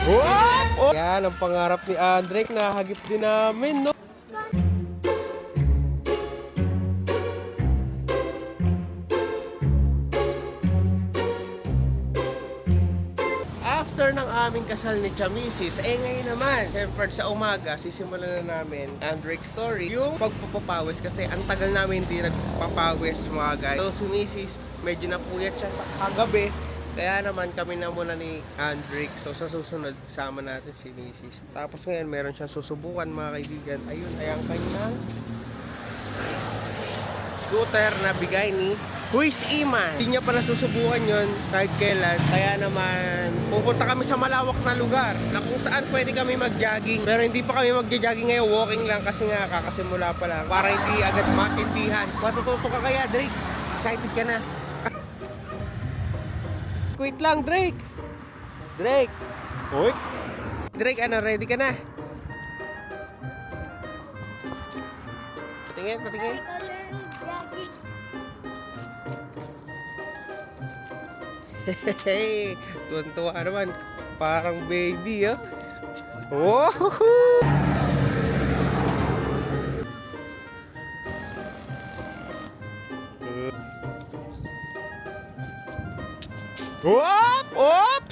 Oh! Yan ang pangarap ni Andrek, nahagip din namin, no? After ng aming kasal ni Chamisis, ngayon naman, syempre sa umaga, sisimulan na namin Andrek story, yung pagpapawis kasi ang tagal namin hindi nagpapawis mga guys. So si Mrs. medyo napuyat siya sa kagabi, kaya naman kami na muna ni Andrek. So sa susunod, sama natin si Mrs. Tapos ngayon, meron siyang susubukan mga kaibigan. Ayun, ay ang kanyang scooter na bigay ni Huis Iman. Hindi niya pa nasusubukan yon kahit kailan. Kaya naman pupunta kami sa malawak na lugar na kung saan pwede kami mag-jogging. Pero hindi pa kami mag-jogging ngayon, walking lang kasi nga kakasimula pa lang. Para hindi agad matindihan. Matututo ka kaya, Drake? Excited ka na? Wait lang, Drake! Drake! Uy! Drake, ano, ready ka na? Patingin, patingin. Hehehe, tuwan-tuwa naman. Parang baby, oh. Oh! Op! Op!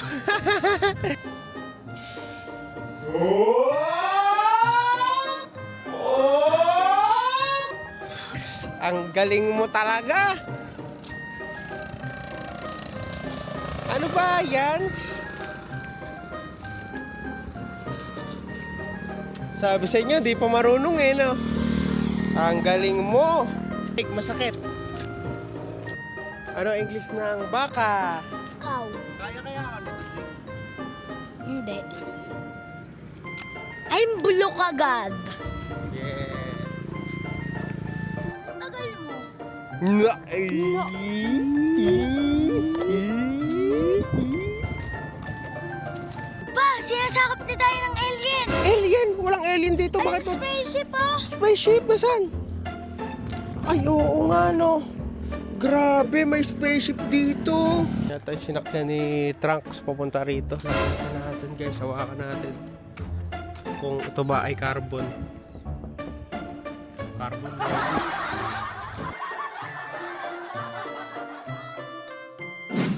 Ang galing mo talaga. Ano ba yan? Sabi sa inyo, di pa marunong eh, no? Ang galing mo. Masakit. Ano English ng baka? Cow. Kaya. Hindi. I'm bulok agad. Yeah. Tagal mo. Nga. Pa, sinasakop na tayo ng alien. Alien? Walang alien dito. Ay, Bakit? spaceship oh. Spaceship? Nasaan? Ay, oo nga, no. Grabe, may spaceship dito. Yata yung sinakyan ni Trunks papunta rito. Hawakan natin, guys. Hawakan natin. Kung ito ba ay carbon. Carbon.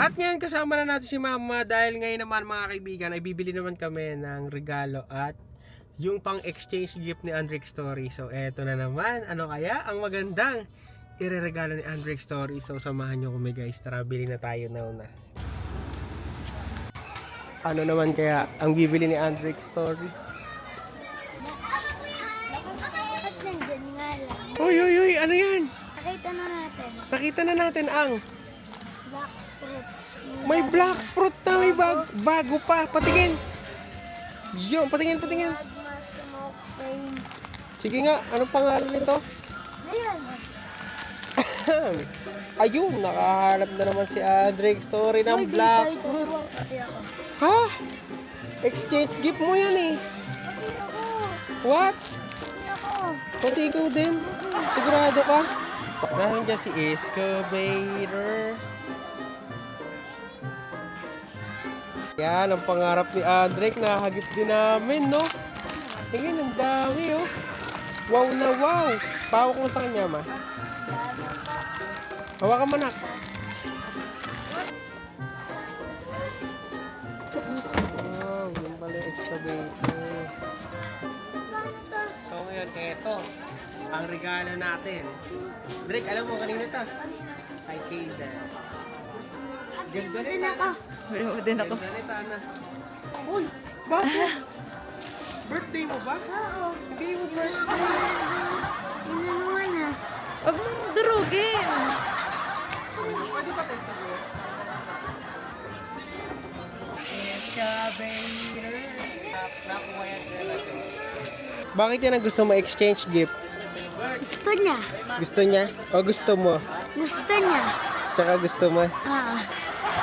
At ngayon kasama na natin si Mama dahil ngayon naman mga kaibigan ay bibili naman kami ng regalo at yung pang exchange gift ni Andrek Story. So eto na naman, ano kaya ang magandang ireregalo ni Andrek Story. So samahan nyo kami guys, tara bili na tayo na. Ano naman kaya ang bibili ni Andrek Story? At nandyan nga lang. Uy, ano yan? Nakita na natin. Nakita na natin ang Black fruits. may black fruit na may bago pa. Patingin. Yun, patingin. Magma smoke pain. Sige nga, anong pangalan nito? Ayan. Ayun, nakahanap na naman si Andrek Story ng black fruit. Pati ako. Ha? Exchange gift mo yan eh. Pati ako. What? Pati ako. Pati ikaw din? Sigurado ka? Nandiyan si Excavator. Yan, ang pangarap ni Andrek, nahagip din namin, no? Tingin, ang dami, oh. Wow na wow. Pawak mo sa kanya, ma. Hawakan mo, nak. Wow, yun pala yung excavator. So ngayon, eto ang regalo natin. Drake, alam mo kanina to? Kay Kayla. Ganda rin ako. Din ako. Ganda rin Ana. Uy, bakit? Birthday mo ba? Oo. Hindi mo birthday. Inanuhan na. Huwag mong durugin. Pwede ba test mo? Excavator. Nakuha yan natin. Bakit yan ang gusto mo exchange gift? Gusto niya. Gusto niya? O gusto mo? Gusto niya. Tsaka gusto mo?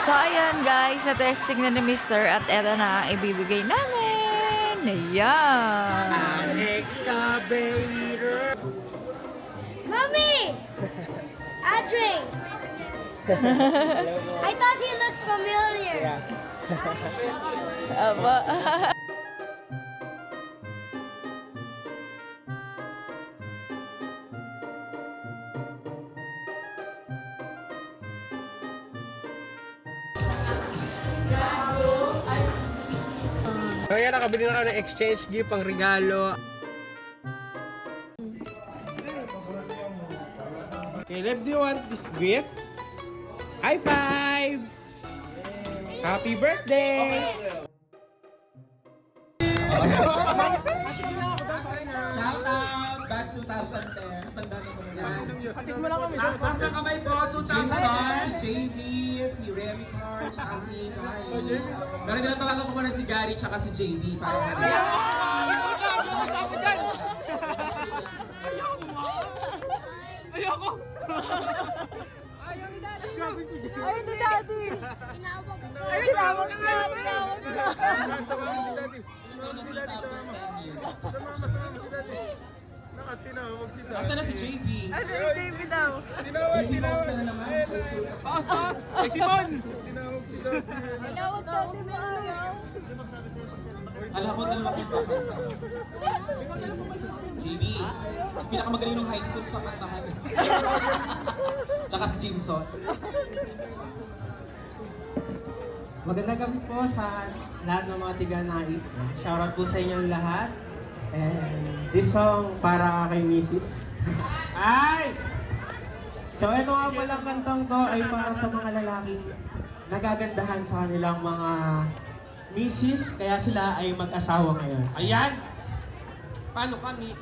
So, ayun guys, na-testing na ni Mr. At eto na ang ibibigay namin. Ayan. An excavator. Mommy! Audrey! I thought he looks familiar. Yeah. Aba. Kaya nakabili na kami ng exchange gift, pang regalo. Caleb, do you want this gift? High five! Happy birthday! Shout out! Batch 2010. Tanda na ko na yan. Nasa kamay ko, 2000, si JB, si Remy Carr, tsaka si Gary. Pero tinatawagan ko muna si Gary tsaka si JB para Ayaw ni Daddy. Inawag ko. Tinawag na. Nakatinawag si Dad. Nasaan na si JB? Ano yung David daw? JB, boss ka na naman. High school ka pa. Paas! Ay, Simon! Tinawag si Dad. Tinawag Daddy na ayaw. Alam ko, dalawa kang kakanta. JB, pinakamagaling ng high school sa kantahan. Tsaka si Jimson. Magandang gabi po sa lahat ng mga tiga-nait. Shoutout po sa inyong lahat. And this song para kay Mrs. Ay! So ito nga palang kantang to ay para sa mga lalaking nagagandahan sa kanilang mga Mrs. Kaya sila ay mag-asawa ngayon. Ayan! Paano kami?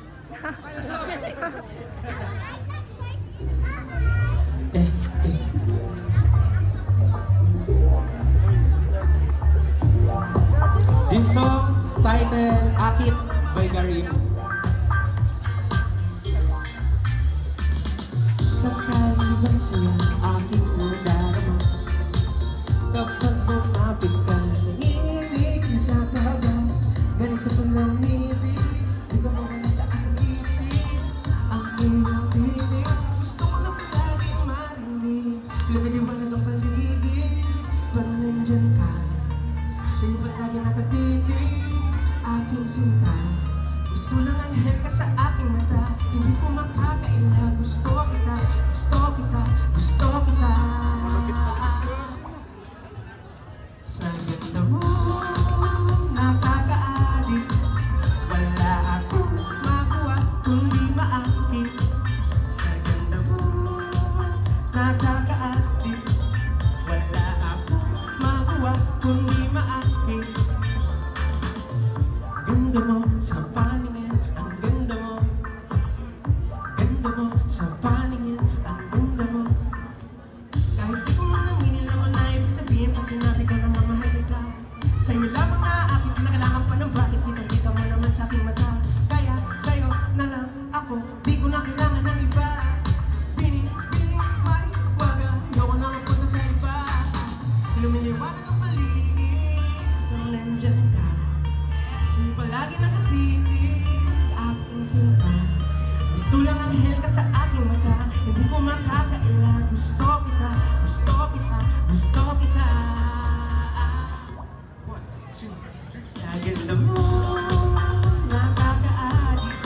Eh. This song is titled Akit by Garim. Sakali bang saya aking nadarama? Kapag bumapit ka, nanginginig na sa kaba. Ganito pa lang ibig, di ka mawala sa aking isip. Ang iyong tinig, gusto ko lang palaging marinig. Lumiliwanag ang paligid, pag nandyan ka. Sa'yo palagi nakatitig, aking sinta. Gusto lang anghel ka sa aking mata. Hindi ko makakaila, gusto kita, gusto kita, gusto kita. Sa ganda mo, nakakaadik. Wala akong magawa kundi maakit. Sa ganda mo, nakakaadik. Wala akong magawa kundi maakit. Ganda mo sa paningin, ang ganda mo. Ganda mo sa paningin, ang ganda mo. Kahit di ko man aminin naman na ibig sabihin pag sinabi ko na nga mahal kita. Sa'yo lamang na aking pinakailangan pa ng bakit kitang-kita mo naman sa aking mata. Kaya sa'yo na lang ako, di ko na kailangan ng iba. Pining, may waga, ayoko na mapunta sa iba. Lumiliwanag ang paligid, kung nandyan ka. Sa'yo palagi nakatitig, aking sinta. Gusto lang anghel ka sa aking mata. Hindi ko makakaila, gusto kita, gusto kita, gusto kita. Sa ganda mo, nakakaadik.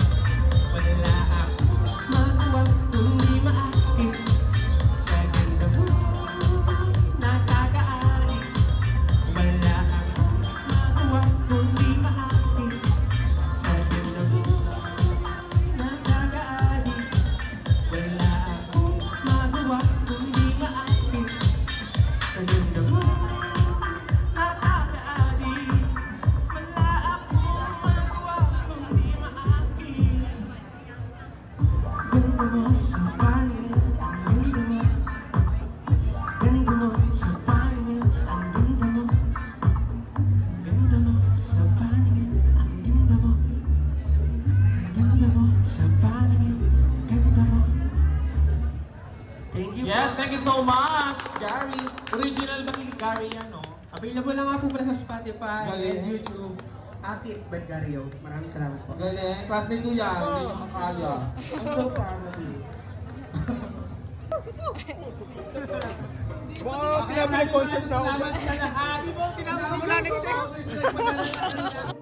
Wala akong magawa kundi maakit. Sa ganda mo, nakakaadik. Wala akong magawa kundi maakit. Sa ganda mo, nakakaadik. Wala akong magawa kundi maakit. Sa ganda mo, nakakaadik. Wala akong magawa kundi maakit. Ganda mo sa paningin, ang ganda mo. Ganda mo sa paningin, ang ganda mo. Ganda mo sa paningin, ang ganda mo. Ganda mo sa paningin, ganda mo. Thank you Yes, po. thank you so much, Gary. Original ba kay Gary yan, no? Available lang nga po pala sa Spotify Galing. and YouTube. Akit by Gario. Maraming salamat po. Galing. Classmate ko yan, hindi mo makakaya. I'm so proud of you. Baka sinabi ng concept na ako. Salamat sa lahat. Tinawag mo lang next